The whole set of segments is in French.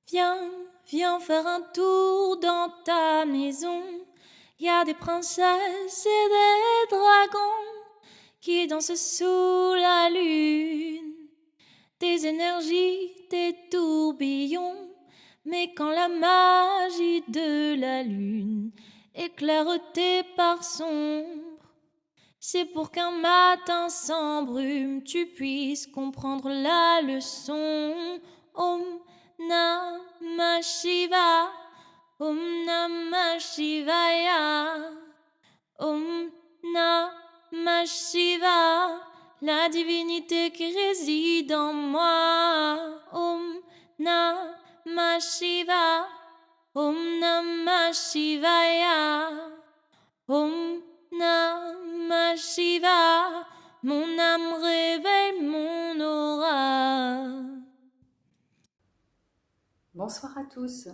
Viens, viens faire un tour dans ta maison. Y a des princesses et des dragons qui dansent sous la lune. Des énergies, des tourbillons. Mais quand la magie de la lune éclaire tes parts sombres, c'est pour qu'un matin sans brume tu puisses comprendre la leçon. Om Namah Shiva, Om Namah Shivaya, Om Namah Shiva, la divinité qui réside en moi. Om Namah Shiva, Om Namah Shivaya, Om Namah Shiva, mon âme réveille mon aura. Bonsoir à tous.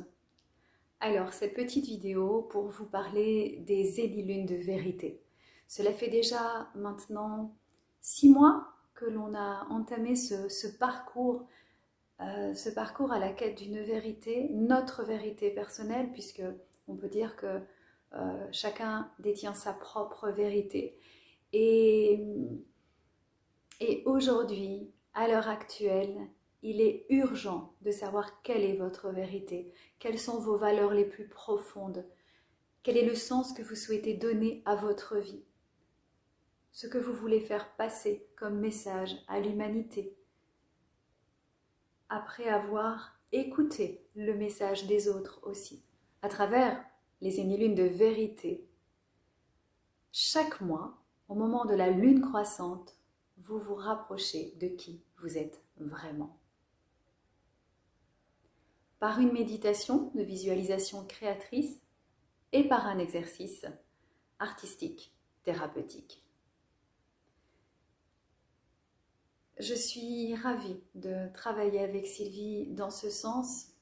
Alors, cette petite vidéo pour vous parler des zénilunes de vérité. Cela fait déjà maintenant 6 mois que l'on a entamé ce parcours à la quête d'une vérité, notre vérité personnelle, puisque on peut dire que chacun détient sa propre vérité. Et, et aujourd'hui, à l'heure actuelle, il est urgent de savoir quelle est votre vérité, quelles sont vos valeurs les plus profondes, quel est le sens que vous souhaitez donner à votre vie, ce que vous voulez faire passer comme message à l'humanité, après avoir écouté le message des autres aussi, à travers les énilunes de vérité. Chaque mois, au moment de la lune croissante, vous vous rapprochez de qui vous êtes vraiment. Par une méditation de visualisation créatrice et par un exercice artistique, thérapeutique. Je suis ravie de travailler avec Sylvie dans ce sens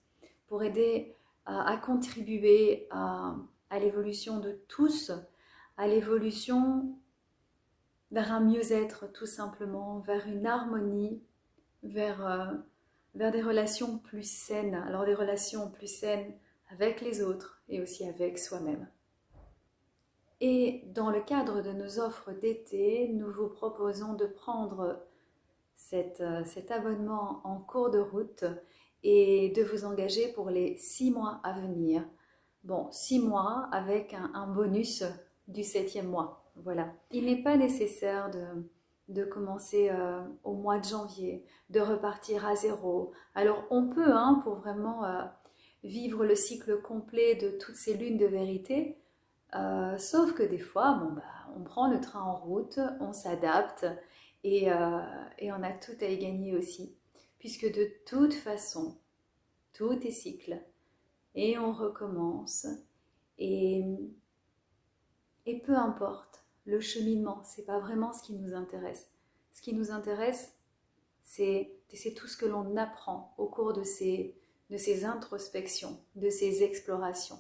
pour aider à contribuer à l'évolution de tous, à l'évolution vers un mieux-être tout simplement, vers une harmonie, vers des relations plus saines. Alors des relations plus saines avec les autres et aussi avec soi-même. Et dans le cadre de nos offres d'été, nous vous proposons de prendre cet abonnement en cours de route et de vous engager pour les 6 mois à venir. Bon, 6 mois avec un bonus du 7e mois. Voilà. Il n'est pas nécessaire de commencer au mois de janvier, de repartir à zéro. Alors on peut, pour vraiment vivre le cycle complet de toutes ces lunes de vérité, sauf que des fois, on prend le train en route, on s'adapte et on a tout à y gagner aussi. Puisque de toute façon, tout est cycle et on recommence. Et, et peu importe le cheminement, c'est pas vraiment ce qui nous intéresse. Ce qui nous intéresse, c'est tout ce que l'on apprend au cours de ces introspections, de ces explorations.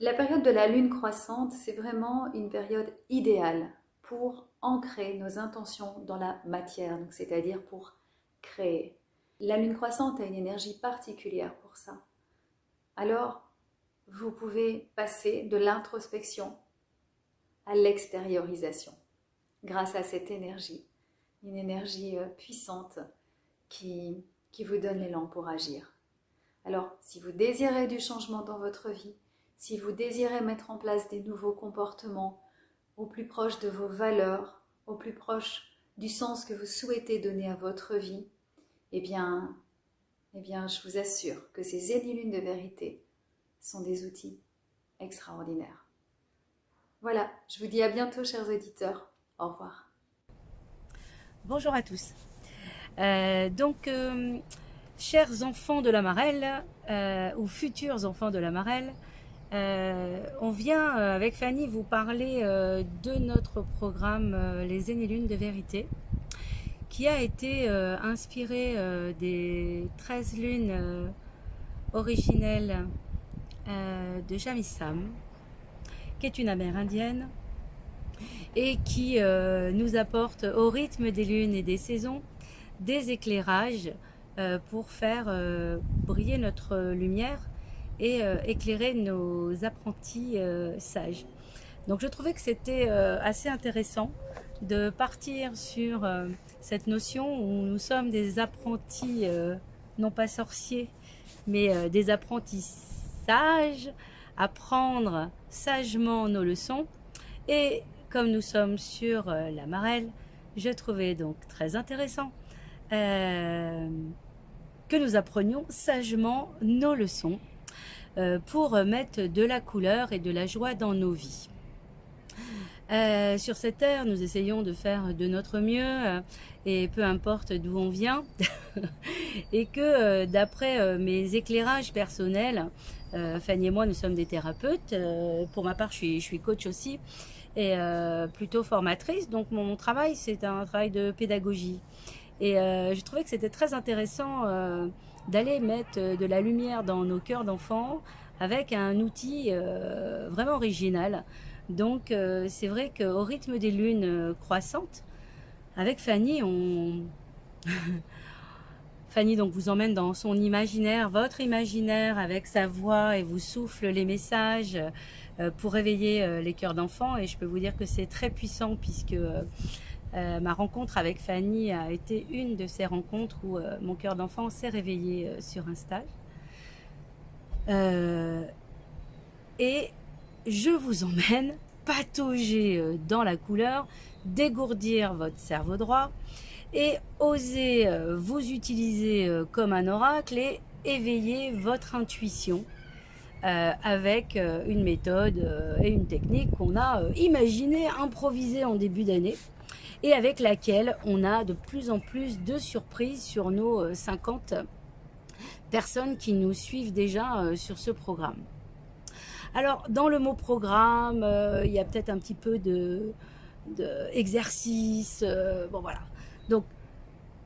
La période de la lune croissante, c'est vraiment une période idéale pour ancrer nos intentions dans la matière, donc c'est-à-dire pour créer. La lune croissante a une énergie particulière pour ça. Alors, vous pouvez passer de l'introspection à l'extériorisation grâce à cette énergie, une énergie puissante qui vous donne l'élan pour agir. Alors, si vous désirez du changement dans votre vie, si vous désirez mettre en place des nouveaux comportements au plus proche de vos valeurs, au plus proche du sens que vous souhaitez donner à votre vie, eh bien, je vous assure que ces zénilunes de vérité sont des outils extraordinaires. Voilà, je vous dis à bientôt, chers auditeurs. Au revoir. Bonjour à tous. Chers enfants de la Marelle, ou futurs enfants de la Marelle, on vient avec Fanny vous parler de notre programme Les Zénilunes de Vérité, qui a été inspiré des 13 lunes originelles de Jamissam, qui est une amérindienne, et qui nous apporte au rythme des lunes et des saisons des éclairages pour faire briller notre lumière et éclairer nos apprentis sages. Donc je trouvais que c'était assez intéressant de partir sur cette notion où nous sommes des apprentis, non pas sorciers, mais des apprentis sages, apprendre sagement nos leçons. Et comme nous sommes sur la Marelle, je trouvais donc très intéressant que nous apprenions sagement nos leçons pour mettre de la couleur et de la joie dans nos vies. Sur cette terre, nous essayons de faire de notre mieux et peu importe d'où on vient et que d'après mes éclairages personnels, Fanny et moi nous sommes des thérapeutes, pour ma part je suis coach aussi et plutôt formatrice, donc mon travail c'est un travail de pédagogie et je trouvais que c'était très intéressant d'aller mettre de la lumière dans nos cœurs d'enfants avec un outil vraiment original. Donc c'est vrai qu'au rythme des lunes croissantes, avec Fanny, Fanny donc vous emmène dans son imaginaire, votre imaginaire, avec sa voix et vous souffle les messages pour réveiller les cœurs d'enfants. Et je peux vous dire que c'est très puissant puisque ma rencontre avec Fanny a été une de ces rencontres où mon cœur d'enfant s'est réveillé sur un stage. Et je vous emmène patauger dans la couleur, dégourdir votre cerveau droit et oser vous utiliser comme un oracle et éveiller votre intuition avec une méthode et une technique qu'on a imaginée, improvisée en début d'année et avec laquelle on a de plus en plus de surprises sur nos 50 personnes qui nous suivent déjà sur ce programme. Alors, dans le mot programme, il y a peut-être un petit peu de exercice. Bon, voilà. Donc,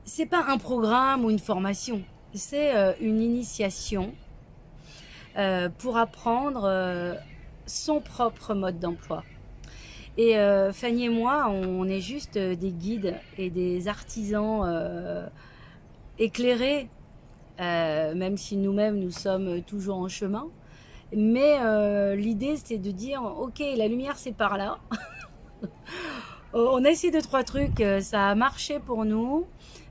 c'est pas un programme ou une formation. C'est une initiation pour apprendre son propre mode d'emploi. Et Fanny et moi, on est juste des guides et des artisans éclairés, même si nous-mêmes, nous sommes toujours en chemin. Mais l'idée, c'est de dire, ok, la lumière, c'est par là. On a essayé 2-3 trucs, ça a marché pour nous.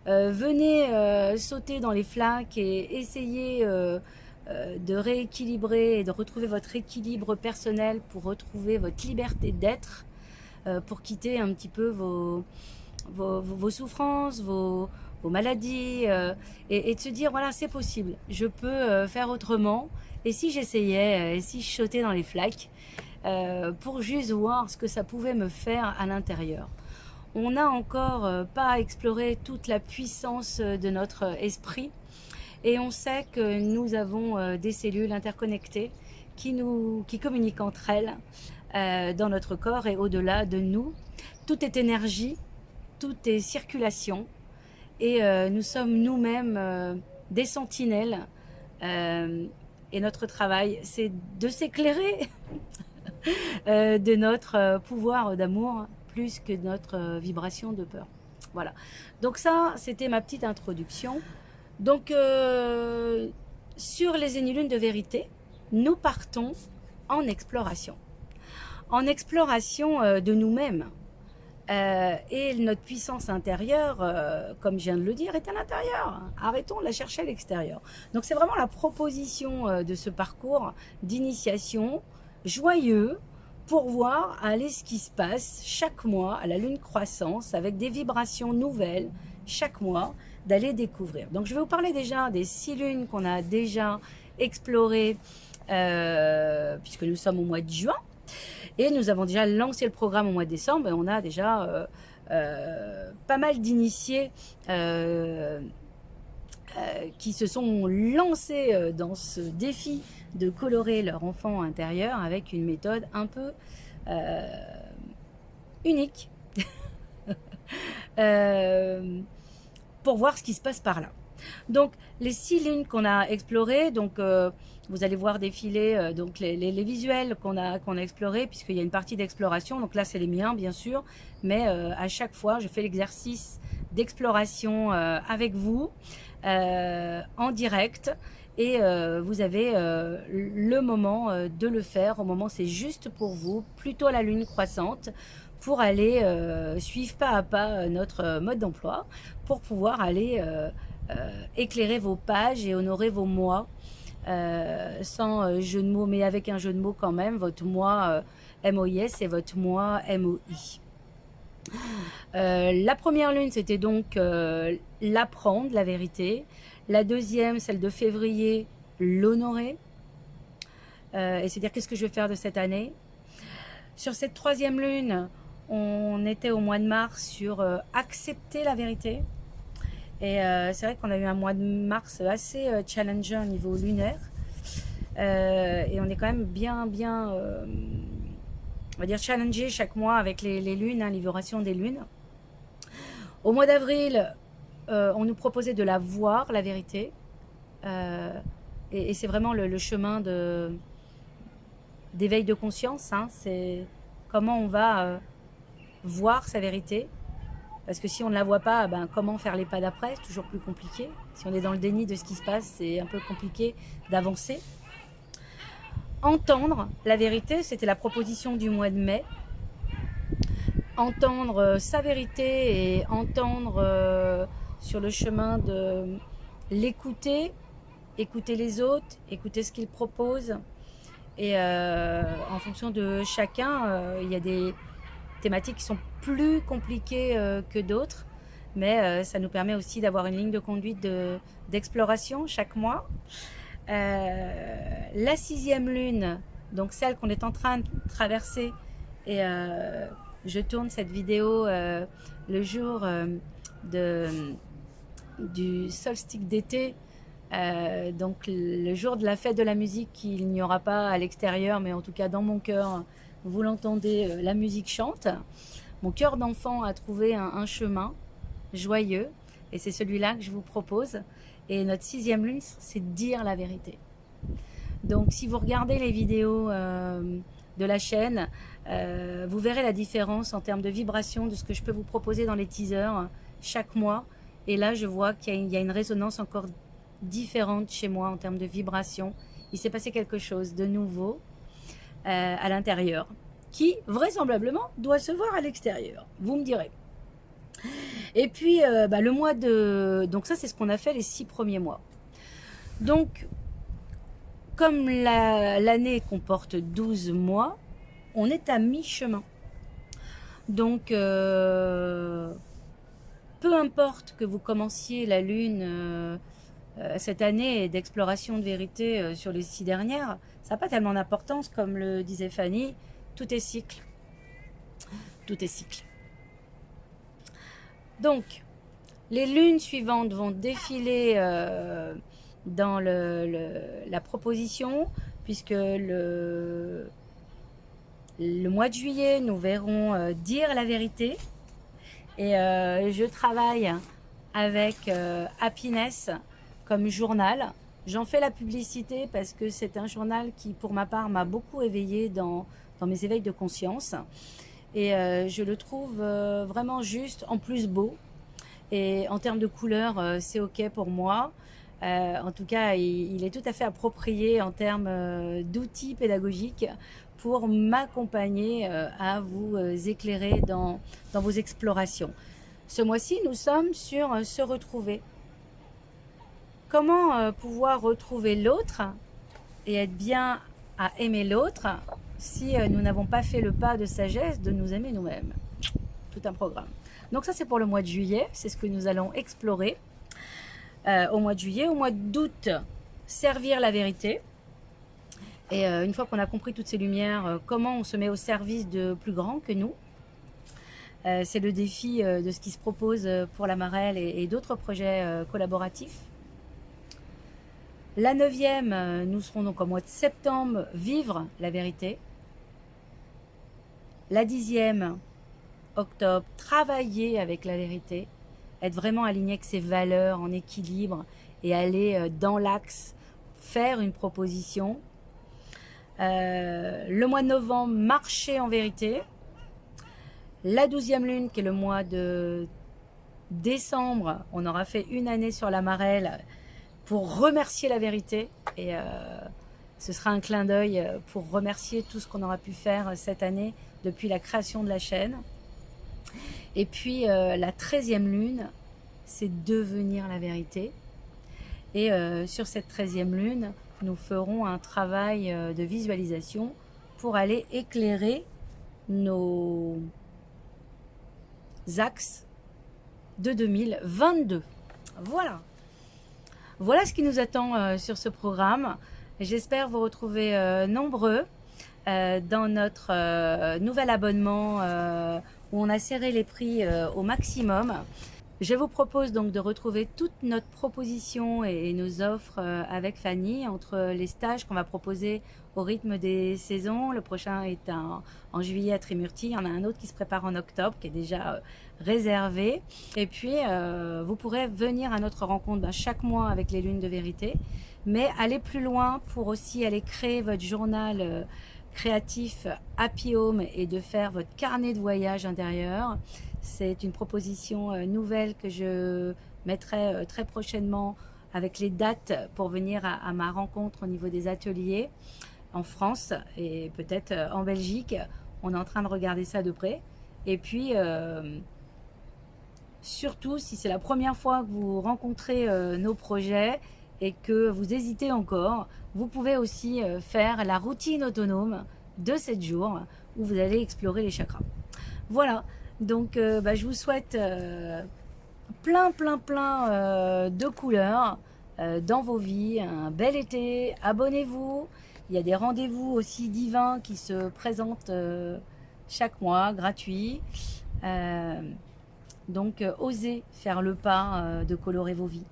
Venez sauter dans les flaques et essayer de rééquilibrer et de retrouver votre équilibre personnel pour retrouver votre liberté d'être, pour quitter un petit peu vos souffrances, vos maladies, et de se dire, voilà, c'est possible, je peux faire autrement. Et si j'essayais, et si je sautais dans les flaques, pour juste voir ce que ça pouvait me faire à l'intérieur. On n'a encore pas exploré toute la puissance de notre esprit et on sait que nous avons des cellules interconnectées qui communiquent entre elles dans notre corps et au-delà de nous. Tout est énergie, tout est circulation et nous sommes nous-mêmes des sentinelles et notre travail c'est de s'éclairer de notre pouvoir d'amour plus que notre vibration de peur. Voilà. Donc ça, c'était ma petite introduction. Donc, sur les Zénilunes de vérité, nous partons en exploration. En exploration de nous-mêmes. Et notre puissance intérieure, comme je viens de le dire, est à l'intérieur. Arrêtons de la chercher à l'extérieur. Donc c'est vraiment la proposition de ce parcours d'initiation joyeux, pour voir aller ce qui se passe chaque mois à la lune croissance avec des vibrations nouvelles chaque mois d'aller découvrir. Donc je vais vous parler déjà des 6 lunes qu'on a déjà explorées puisque nous sommes au mois de juin et nous avons déjà lancé le programme au mois de décembre et on a déjà pas mal d'initiés qui se sont lancés dans ce défi de colorer leur enfant intérieur avec une méthode un peu unique pour voir ce qui se passe par là. Donc les 6 lignes qu'on a explorées, donc vous allez voir défiler donc les visuels qu'on a explorés puisqu'il y a une partie d'exploration. Donc là c'est les miens bien sûr, mais à chaque fois je fais l'exercice d'exploration avec vous. en direct. Et vous avez le moment de le faire, au moment c'est juste pour vous, plutôt à la lune croissante, pour aller suivre pas à pas notre mode d'emploi, pour pouvoir aller éclairer vos pages et honorer vos mois, sans jeu de mots, mais avec un jeu de mots quand même, votre mois MOIS et votre mois MOI. La première lune, c'était donc l'apprendre, la vérité. La deuxième, celle de février, l'honorer. Et se dire qu'est-ce que je vais faire de cette année. Sur cette troisième lune, on était au mois de mars sur accepter la vérité. Et c'est vrai qu'on a eu un mois de mars assez challengeant au niveau lunaire. Et on est quand même bien, on va dire challengé chaque mois avec les lunes, hein, libération des lunes. Au mois d'avril, on nous proposait de la voir, la vérité. Et c'est vraiment le chemin d'éveil de conscience. Hein. C'est comment on va voir sa vérité. Parce que si on ne la voit pas, ben, comment faire les pas d'après? C'est toujours plus compliqué. Si on est dans le déni de ce qui se passe, c'est un peu compliqué d'avancer. Entendre la vérité, c'était la proposition du mois de mai. Entendre sa vérité et entendre sur le chemin de l'écouter, écouter les autres, écouter ce qu'ils proposent. Et en fonction de chacun, il y a des thématiques qui sont plus compliquées que d'autres, mais ça nous permet aussi d'avoir une ligne de conduite d'exploration chaque mois. La sixième lune, donc celle qu'on est en train de traverser, et je tourne cette vidéo le jour du solstice d'été, donc le jour de la fête de la musique qu'il n'y aura pas à l'extérieur, mais en tout cas dans mon cœur, vous l'entendez, la musique chante. Mon cœur d'enfant a trouvé un chemin joyeux, et c'est celui-là que je vous propose. Et notre sixième lune, c'est de dire la vérité. Donc si vous regardez les vidéos de la chaîne, vous verrez la différence en termes de vibration de ce que je peux vous proposer dans les teasers chaque mois. Et là, je vois qu'il y a une résonance encore différente chez moi en termes de vibration. Il s'est passé quelque chose de nouveau à l'intérieur, qui vraisemblablement doit se voir à l'extérieur. Vous me direz. Et puis, le mois de... Donc ça, c'est ce qu'on a fait les 6 premiers mois. Donc, comme l'année comporte 12 mois, on est à mi-chemin. Donc, peu importe que vous commenciez la lune cette année d'exploration de vérité sur les 6 dernières, ça n'a pas tellement d'importance, comme le disait Fanny, tout est cycle. Tout est cycle. Donc, les lunes suivantes vont défiler dans la proposition, puisque le mois de juillet, nous verrons dire la vérité. Et je travaille avec Happiness comme journal. J'en fais la publicité parce que c'est un journal qui, pour ma part, m'a beaucoup éveillée dans mes éveils de conscience. Et je le trouve vraiment juste, en plus beau. Et en termes de couleur, c'est OK pour moi. En tout cas, il est tout à fait approprié en termes d'outils pédagogiques pour m'accompagner à vous éclairer dans vos explorations. Ce mois-ci, nous sommes sur se retrouver. Comment pouvoir retrouver l'autre et être bien à aimer l'autre si nous n'avons pas fait le pas de sagesse de nous aimer nous-mêmes? Tout un programme. Donc ça, c'est pour le mois de juillet. C'est ce que nous allons explorer au mois de juillet. Au mois d'août, servir la vérité. Et une fois qu'on a compris toutes ces lumières, comment on se met au service de plus grands que nous. C'est le défi de ce qui se propose pour la Marelle et d'autres projets collaboratifs. La 9e, nous serons donc au mois de septembre, vivre la vérité. La 10e, octobre, travailler avec la vérité, être vraiment aligné avec ses valeurs, en équilibre et aller dans l'axe, faire une proposition. Le mois de novembre, marcher en vérité. La 12e lune, qui est le mois de décembre, on aura fait 1 année sur la Marelle pour remercier la vérité. Et ce sera un clin d'œil pour remercier tout ce qu'on aura pu faire cette année depuis la création de la chaîne. Et puis la 13e lune, c'est devenir la vérité. Et sur cette 13e lune, nous ferons un travail de visualisation pour aller éclairer nos axes de 2022. Voilà. Voilà ce qui nous attend sur ce programme. J'espère vous retrouver nombreux dans notre nouvel abonnement où on a serré les prix au maximum. Je vous propose donc de retrouver toute notre proposition et nos offres avec Fanny entre les stages qu'on va proposer au rythme des saisons. Le prochain est en juillet à Trimurti. Il y en a un autre qui se prépare en octobre qui est déjà réservé. Et puis, vous pourrez venir à notre rencontre chaque mois avec les lunes de vérité. Mais aller plus loin pour aussi aller créer votre journal créatif Happy Home et de faire votre carnet de voyage intérieur. C'est une proposition nouvelle que je mettrai très prochainement avec les dates pour venir à ma rencontre au niveau des ateliers en France et peut-être en Belgique. On est en train de regarder ça de près. Et puis, surtout, si c'est la première fois que vous rencontrez nos projets et que vous hésitez encore, vous pouvez aussi faire la routine autonome de 7 jours où vous allez explorer les chakras. Voilà. Donc, je vous souhaite plein de couleurs dans vos vies, un bel été. Abonnez-vous. Il y a des rendez-vous aussi divins qui se présentent chaque mois, gratuits. Donc, osez faire le pas de colorer vos vies.